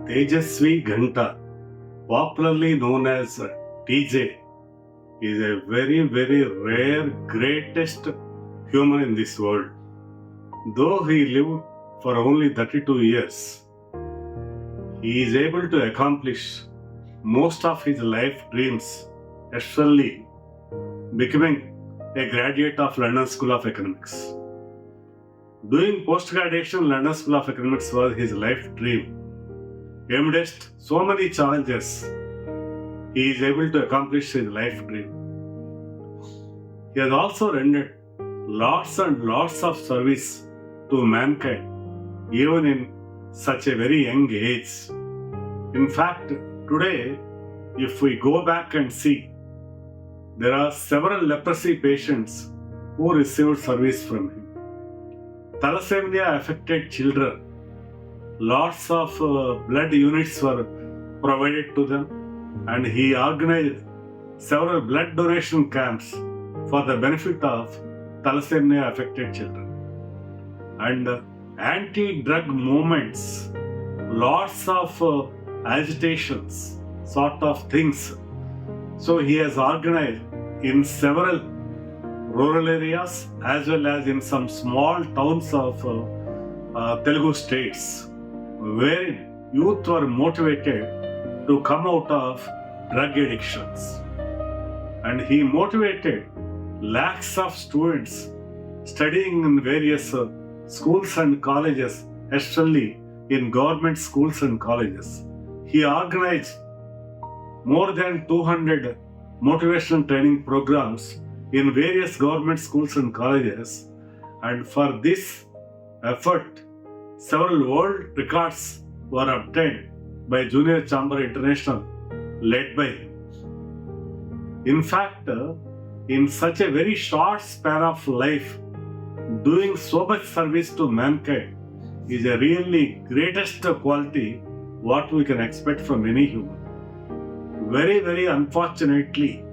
Tejaswy Ghanta, popularly known as TJ, is a very, very rare, greatest human in this world. Though he lived for only 32 years, he is able to accomplish most of his life dreams, especially becoming a graduate of London School of Economics. Doing post-graduation in London School of Economics was his life dream. Amidst so many challenges, he is able to accomplish his life dream. He has also rendered lots and lots of service to mankind, even in such a very young age. In fact, today, if we go back and see, there are several leprosy patients who received service from him. Thalassemia-affected children, lots of blood units were provided to them, and he organized several blood donation camps for the benefit of thalassemia-affected children. And anti-drug movements, lots of agitations, sort of things. So he has organized in several rural areas as well as in some small towns of Telugu states, wherein youth were motivated to come out of drug addictions. And he motivated lakhs of students studying in various schools and colleges, especially in government schools and colleges. He organized more than 200 motivational training programs in various government schools and colleges, and for this effort, several world records were obtained by Junior Chamber International, led by him. In fact, in such a very short span of life, doing so much service to mankind is a really greatest quality what we can expect from any human. Very, very unfortunately,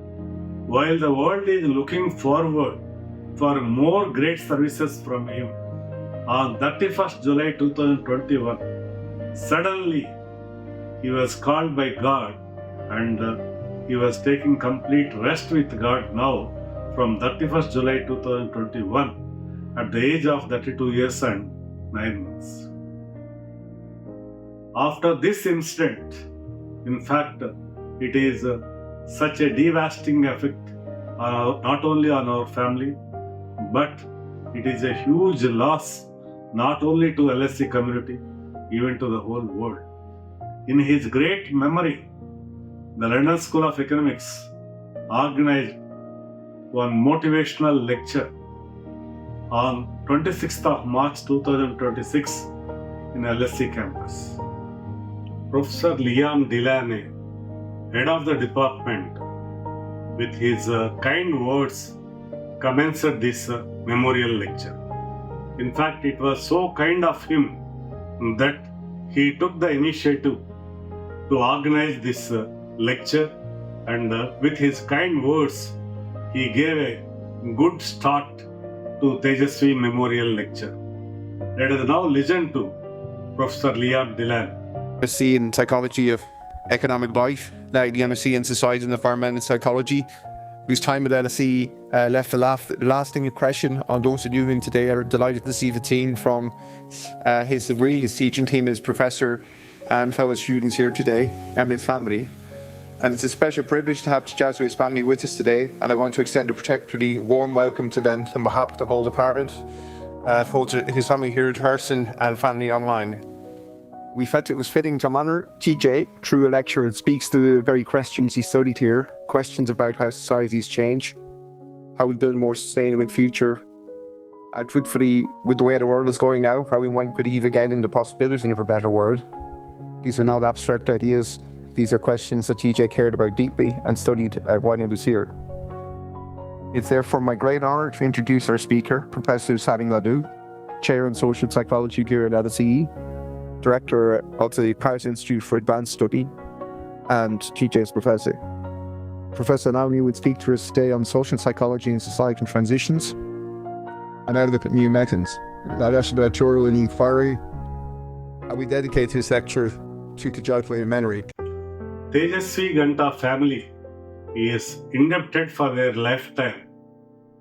while the world is looking forward for more great services from him, on 31st July 2021, suddenly he was called by God, and he was taking complete rest with God now from 31st July 2021 at the age of 32 years and 9 months. After this incident, in fact, it is such a devastating effect not only on our family, but it is a huge loss not only to LSE community, even to the whole world. In his great memory, the London School of Economics organized one motivational lecture on 26th of March 2026 in LSE campus. Professor Liam Delaney, head of the department, with his kind words, commenced this memorial lecture. In fact, it was so kind of him that he took the initiative to organize this lecture, and with his kind words, he gave a good start to Tejaswy Memorial Lecture. Let us now listen to Professor Liam Delaney. MSc in Psychology of Economic Life, now the MSc in Society and Environmental Psychology, whose time at LSE left a lasting impression on those who knew him today. Are delighted to see the team from his degree, his teaching team, his professor and fellow students here today, and his family. And it's a special privilege to have Tejaswy's family with us today, and I want to extend a particularly warm welcome to them on behalf of the whole department, both to his family here in person and family online. We felt it was fitting to honour TJ through a lecture that speaks to the very questions he studied here, questions about how societies change, how we build a more sustainable future, and truthfully, with the way the world is going now, how we might believe again in the possibility of a better world. These are not abstract ideas. These are questions that TJ cared about deeply and studied while he was here. It's therefore my great honour to introduce our speaker, Professor Saadi Lahlou, Chair in Social Psychology here at LSE, Director of the Paris Institute for Advanced Study, and TJ's professor. Professor Lahlou would speak to us today on social psychology and societal transitions, and how to look at new methods. That actually editorial and inquiry. And we dedicate this lecture to Tejaswy in memory. Tejaswy Ghanta family is indebted for their lifetime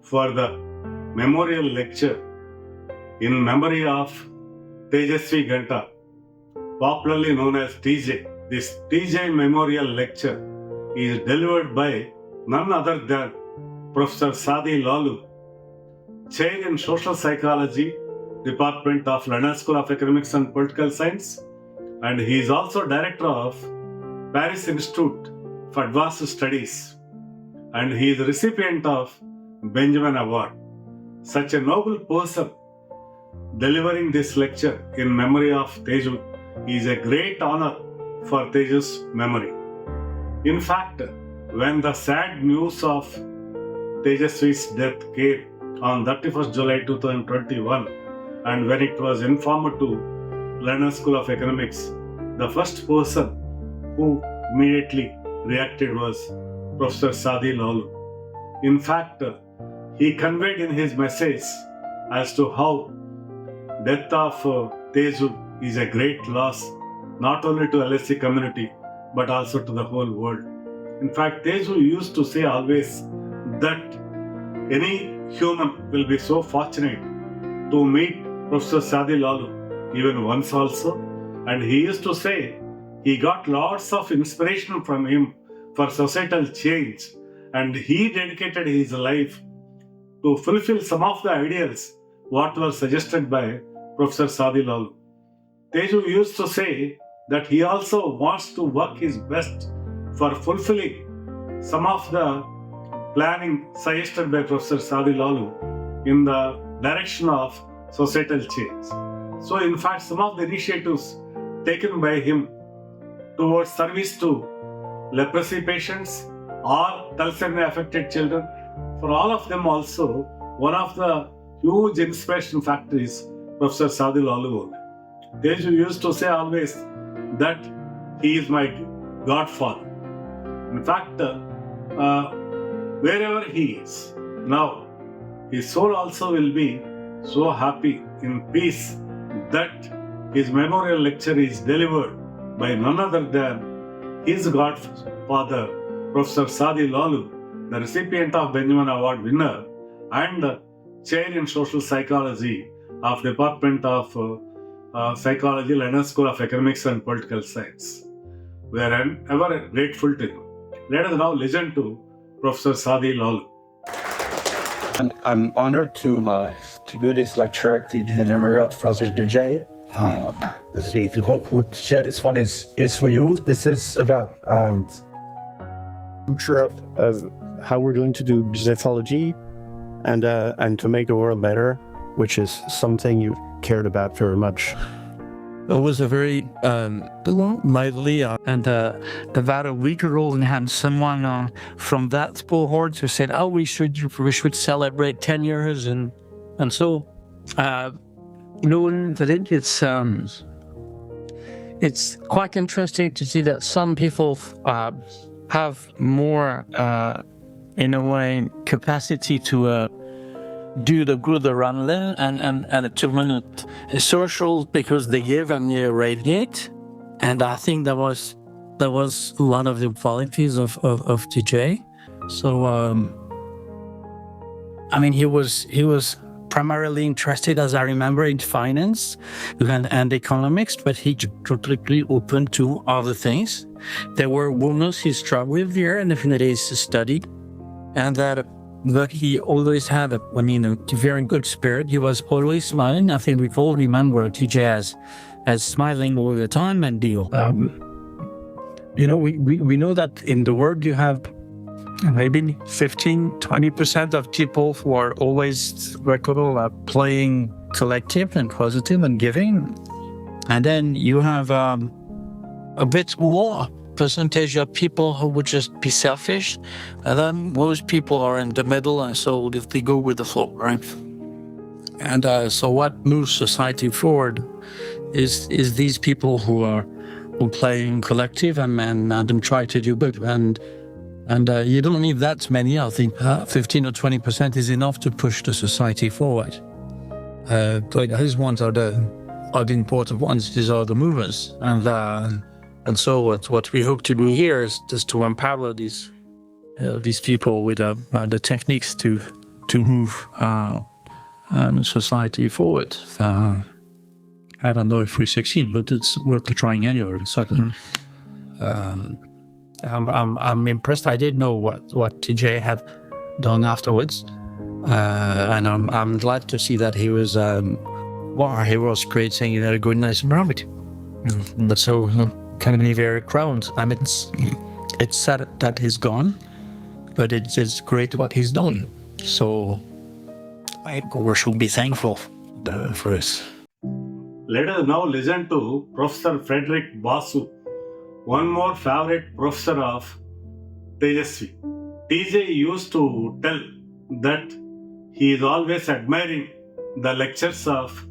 for the memorial lecture in memory of Tejaswy Ghanta, popularly known as TJ. This TJ Memorial Lecture is delivered by none other than Professor Saadi Lahlou, Chair in Social Psychology, Department of London School of Economics and Political Science, and he is also Director of Paris Institute for Advanced Studies, and he is the recipient of Benjamin Award. Such a noble person delivering this lecture in memory of Teju is a great honor for Teju's memory. In fact, when the sad news of Tejaswy's death came on 31st July 2021, and when it was informed to London School of Economics, the first person who immediately reacted was Professor Saadi Lahlou. In fact, he conveyed in his message as to how death of Teju is a great loss, not only to LSE community, but also to the whole world. In fact, Teju used to say always that any human will be so fortunate to meet Professor Saadi Lahlou even once also, and he used to say he got lots of inspiration from him for societal change, and he dedicated his life to fulfill some of the ideals what were suggested by Professor Saadi Lahlou. Teju used to say that he also wants to work his best for fulfilling some of the planning suggested by Professor Saadi Lahlou in the direction of societal change. So in fact, some of the initiatives taken by him towards service to leprosy patients or thalassemia-affected children, for all of them also, one of the huge inspiration factor is Professor Saadi Lahlou. Teju used to say always that he is my godfather. In fact, wherever he is now, his soul also will be so happy in peace that his memorial lecture is delivered by none other than his godfather, Professor Saadi Lahlou, the recipient of Benjamin Award winner and Chair in Social Psychology of Department of Psychology, London School of Economics and Political Science. We are ever grateful to him. Let us now listen to Professor Saadi Lahlou. I'm honored to do this lecture in memory of Professor DJ. The hope would share this one is for you. This is about Future of how we're going to do psychology and to make the world better, which is something you cared about very much. It was a very lively and about a week ago, and had someone from that cohort who said, "Oh, we should celebrate 10 years," and so knowing that it's quite interesting to see that some people have more, in a way, capacity to do the good around them and to run a social because they give and they radiate. And I think that was a lot of the qualities of TJ. So I mean, he was primarily interested, as I remember, in finance and economics, but he totally open to other things. There were wounds he struggled with here, and definitely his study, and that. But he always had a very good spirit. He was always smiling. I think we all remember TJ as smiling all the time and deal. We know that in the world you have maybe 15-20% of people who are always playing collective and positive and giving. And then you have a bit more percentage of people who would just be selfish, and then most people are in the middle, and so they go with the flow, right? And so what moves society forward is these people who playing collective and try to do good, and you don't need that many. I think 15 or 20% is enough to push the society forward. But these ones are the important ones. These are the movers, and And so what we hope to do here is just to empower these people with the techniques to move society forward. I don't know if we succeed, but it's worth trying anyway. Certainly. I'm impressed. I didn't know what TJ had done afterwards, and I'm glad to see that he was creating a good, nice environment. But so can be very proud. I mean, it's sad that he's gone, but it's great what he's done. So we should be thankful for this. Let us now listen to Professor Frederick Basu, one more favorite professor of Tejaswy. TJ used to tell that he is always admiring the lectures of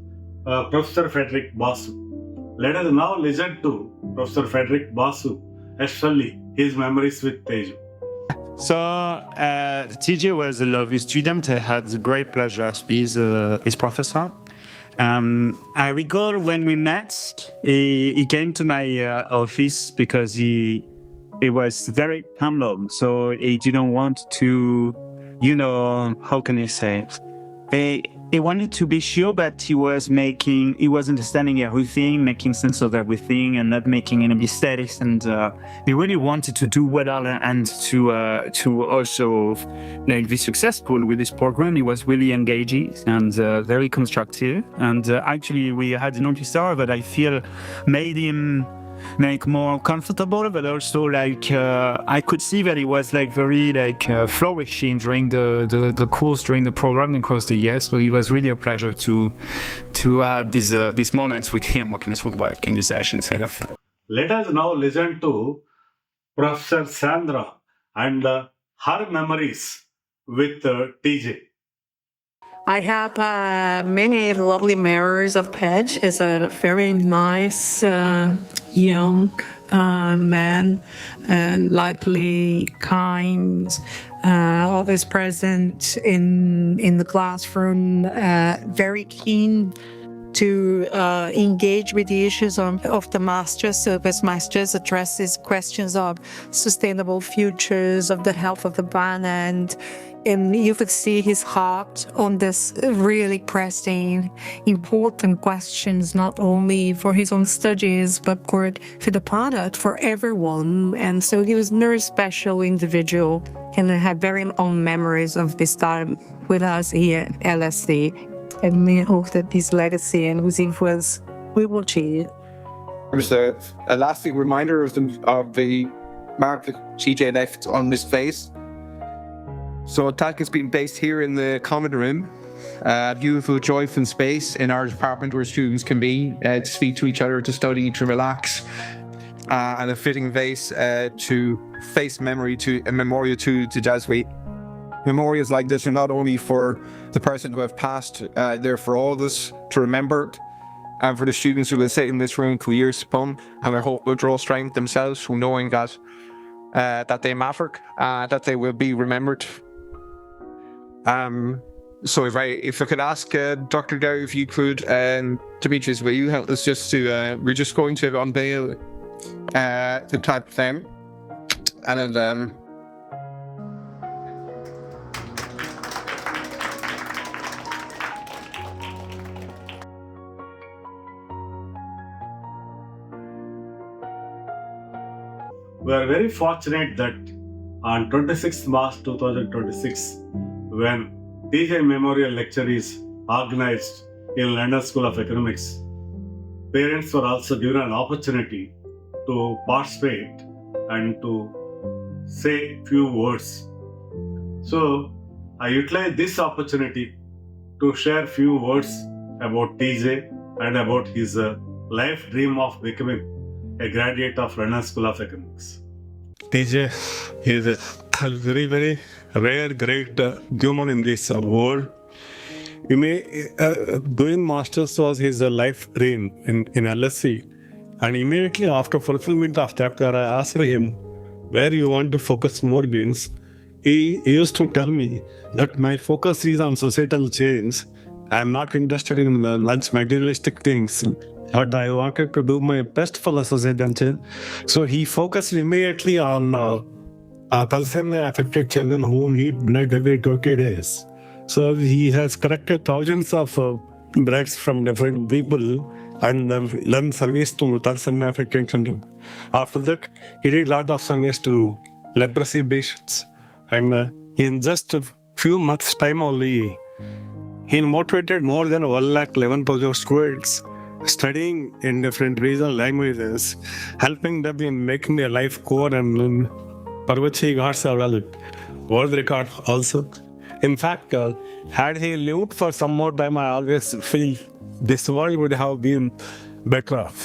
Professor Frederick Basu. Let us now listen to Professor Frederick Basu, especially his memories with Teju. So TJ was a lovely student. I had the great pleasure to be his professor. I recall when we met, he came to my office because he was very humble. So he didn't want to, how can I say? He wanted to be sure, but he was understanding everything, making sense of everything, and not making any mistakes. And he really wanted to do well and to also be successful with this program. He was really engaging and very constructive. And actually, we had an officer that I feel made him more comfortable, but also I could see that he was very flourishing during the course, during the program across the years. So it was really a pleasure to have these moments with him working in the sessions. Let us now listen to Professor Sandra and her memories with TJ. I have many lovely memories of Pej. He's a very nice young man, lively, kind, always present in the classroom, very keen to engage with the issues of the masters. So his masters addresses questions of sustainable futures, of the health of the planet. And you could see his heart on this really pressing, important questions, not only for his own studies, but for the planet, for everyone. And so he was a very special individual, and I have very own memories of this time with us here at LSE. And we hope that his legacy and his influence we will change. It was a lasting reminder of the mark that TJ left on this face. So TAC has been based here in the common room, a beautiful, joyful space in our department where students can be to speak to each other, to study, to relax, and a fitting face to face memorial to Tejaswy. Memorials like this are not only for the person who have passed, they're for all of us to remember, and for the students who will sit in this room for years to come, and I hope will draw strength themselves from knowing that they matter, that they will be remembered. So if I could ask Dr. Dow if you could, Demetrius, will you help us just to, we're just going to unveil the type of them, and then We are very fortunate that on 26th March 2026, when TJ Memorial Lecture is organized in London School of Economics, parents were also given an opportunity to participate and to say few words. So I utilize this opportunity to share few words about TJ and about his life dream of becoming a graduate of London School of Economics. TJ is a very, very rare, great human in this world. Doing masters was his life dream in LSE. And immediately after fulfillment of chapter, I asked him, where you want to focus more means. He used to tell me that my focus is on societal change. I am not interested in materialistic things. but I wanted to do my best for the society. So he focused immediately on thalassemia-affected children who need blood every 20 days. So he has collected thousands of bloods from different people and done service to thalassemia-affected children. After that, he did a lot of service to leprosy patients. And in just a few months' time only, he motivated more than 111,000 students studying in different regional languages, helping them in making their life core and for which he got several world record also. In fact, had he lived for some more time, I always feel this world would have been better off.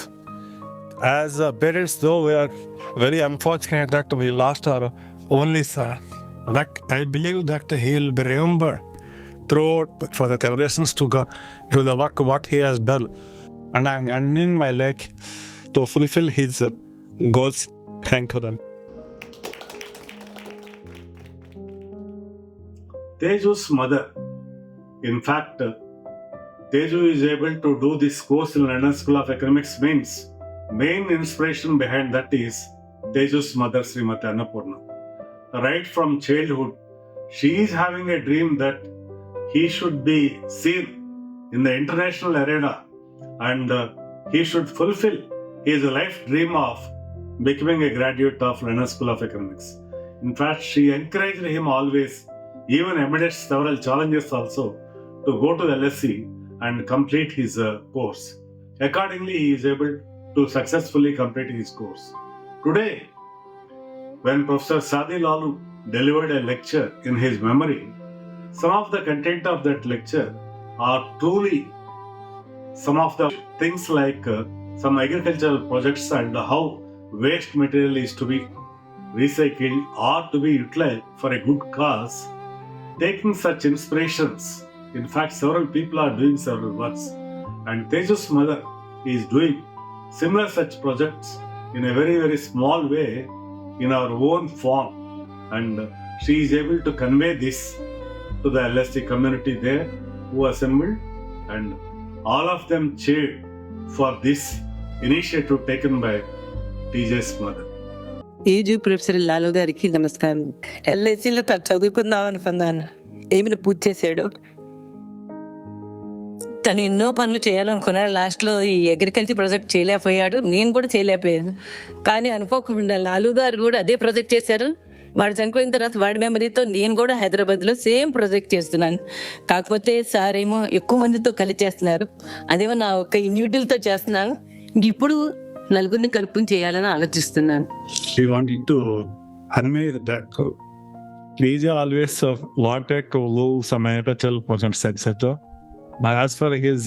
As parents, though, we are very unfortunate that we lost our only son. But I believe that he will be remembered throughout for the generations to go to the work what he has done. And I'm ending my leg to fulfill his goals. Thank you then. Teju's mother, in fact, Teju is able to do this course in London School of Economics means main inspiration behind that is Teju's mother, Srimati Annapurna. Right from childhood, she is having a dream that he should be seen in the international arena and he should fulfill his life dream of becoming a graduate of London School of Economics. In fact, she encouraged him always, even amidst several challenges also, to go to LSE and complete his course. Accordingly, he is able to successfully complete his course. Today, when Professor Saadi Lahlou delivered a lecture in his memory, some of the content of that lecture are truly some of the things like some agricultural projects and how waste material is to be recycled or to be utilized for a good cause. Taking such inspirations, in fact, several people are doing several works, and Teju's mother is doing similar such projects in a very, very small way in our own form, and she is able to convey this to the LSE community there who assembled, and all of them cheered for this initiative taken by TJ's mother. Age professor Lalu గారికి నమస్కారం. ఎల్ఐసిలో చదువుకుందాం అనుకున్నాను. ఏమైనా పూజ చేశాడు. తను ఎన్నో పనులు చేయాలనుకున్నాడు. లాస్ట్లో ఈ అగ్రికల్చర్ ప్రాజెక్ట్ చేయలేకపోయాడు. నేను కూడా చేయలేకపోయాను. కానీ అనుకోకుండా లాలు గారు కూడా అదే ప్రాజెక్ట్ చేశారు. వాడు చనిపోయిన తర్వాత వాడి మెమరీతో నేను కూడా హైదరాబాద్లో సేమ్ ప్రాజెక్ట్ చేస్తున్నాను. కాకపోతే సార్ ఏమో ఎక్కువ మందితో కలిసి చేస్తున్నారు. అదేమో నా ఒక్క ఇండివిజువల్తో చేస్తున్నాను. ఇప్పుడు నలుగురిని కలుపుకుని చేయాలని ఆలోచిస్తున్నాను. She wanted to convey that Lisa always wanted to lose some agricultural projects, etc. But as for his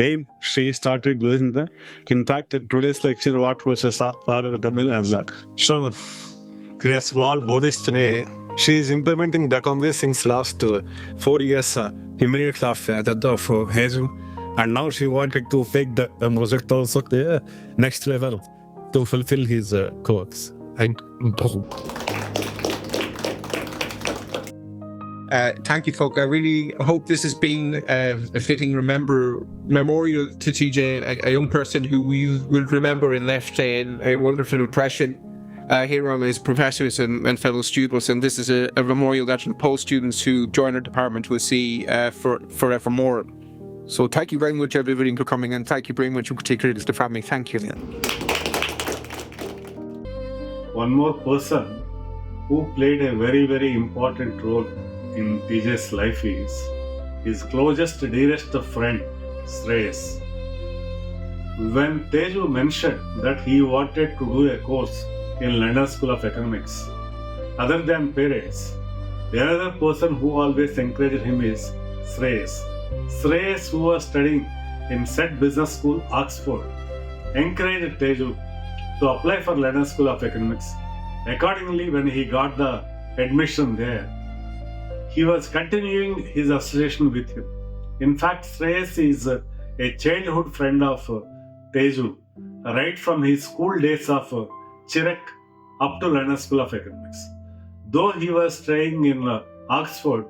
name, she started doing that. In fact, in today's lecture, what was a part of the Tamil as that. So, we are small Buddhist today. She is implementing the congress since last 4 years, immediately after that of Jesus. And now she wanted to take the project also to the next level to fulfill his goals. Thank you, folk. I really hope this has been a fitting memorial to TJ, a young person who we will remember and left a wonderful impression here on his professors and fellow students. And this is a memorial that post students who join our department will see forevermore. So thank you very much, everybody, for coming, and thank you very much in particular to the family. Thank you. One more person who played a very, very important role in TJ's life is his closest, dearest friend, Shreyas. When Teju mentioned that he wanted to do a course in London School of Economics, other than parents, the other person who always encouraged him is Shreyas. Shreyas, who was studying in said business school, Oxford, encouraged Teju to apply for London School of Economics. Accordingly, when he got the admission there, he was continuing his association with him. In fact, Shreyas is a childhood friend of Teju, right from his school days of Chirac up to London School of Economics. Though he was staying in Oxford,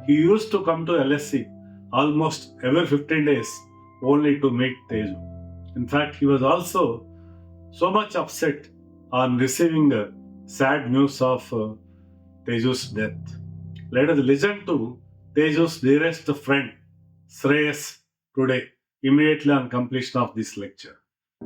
he used to come to LSE almost every 15 days only to meet Teju. In fact, he was also so much upset on receiving sad news of Teju's death. Let us listen to Teju's dearest friend, Shreyas, today, immediately on completion of this lecture.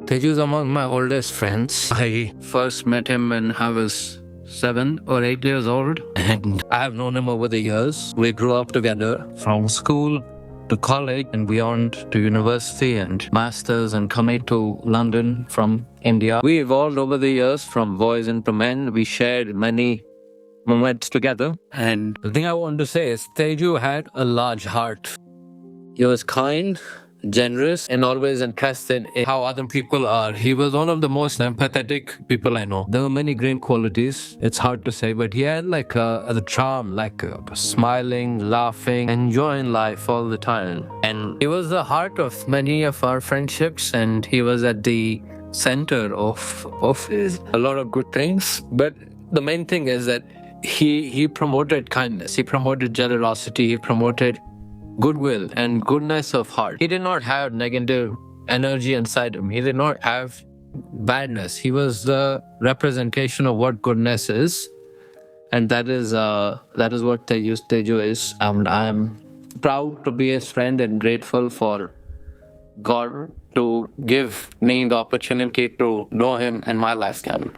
Teju is among my oldest friends. I first met him when I was 7 or 8 years old, and I have known him over the years. We grew up together from school to college and beyond to university and masters and coming to London from India. We evolved over the years from boys into men. We shared many moments together. And the thing I want to say is Teju had a large heart. He was kind, generous, and always interested in how other people are. He was one of the most empathetic people I know. There were many great qualities. It's hard to say, but he had like the charm, like smiling, laughing, enjoying life all the time. And he was the heart of many of our friendships, and he was at the center of a lot of good things. But the main thing is that he promoted kindness, he promoted generosity, he promoted goodwill and goodness of heart. He did not have negative energy inside him. He did not have badness. He was the representation of what goodness is, and that is what Teju is. And I'm proud to be his friend and grateful for God to give me the opportunity to know him in my lifetime.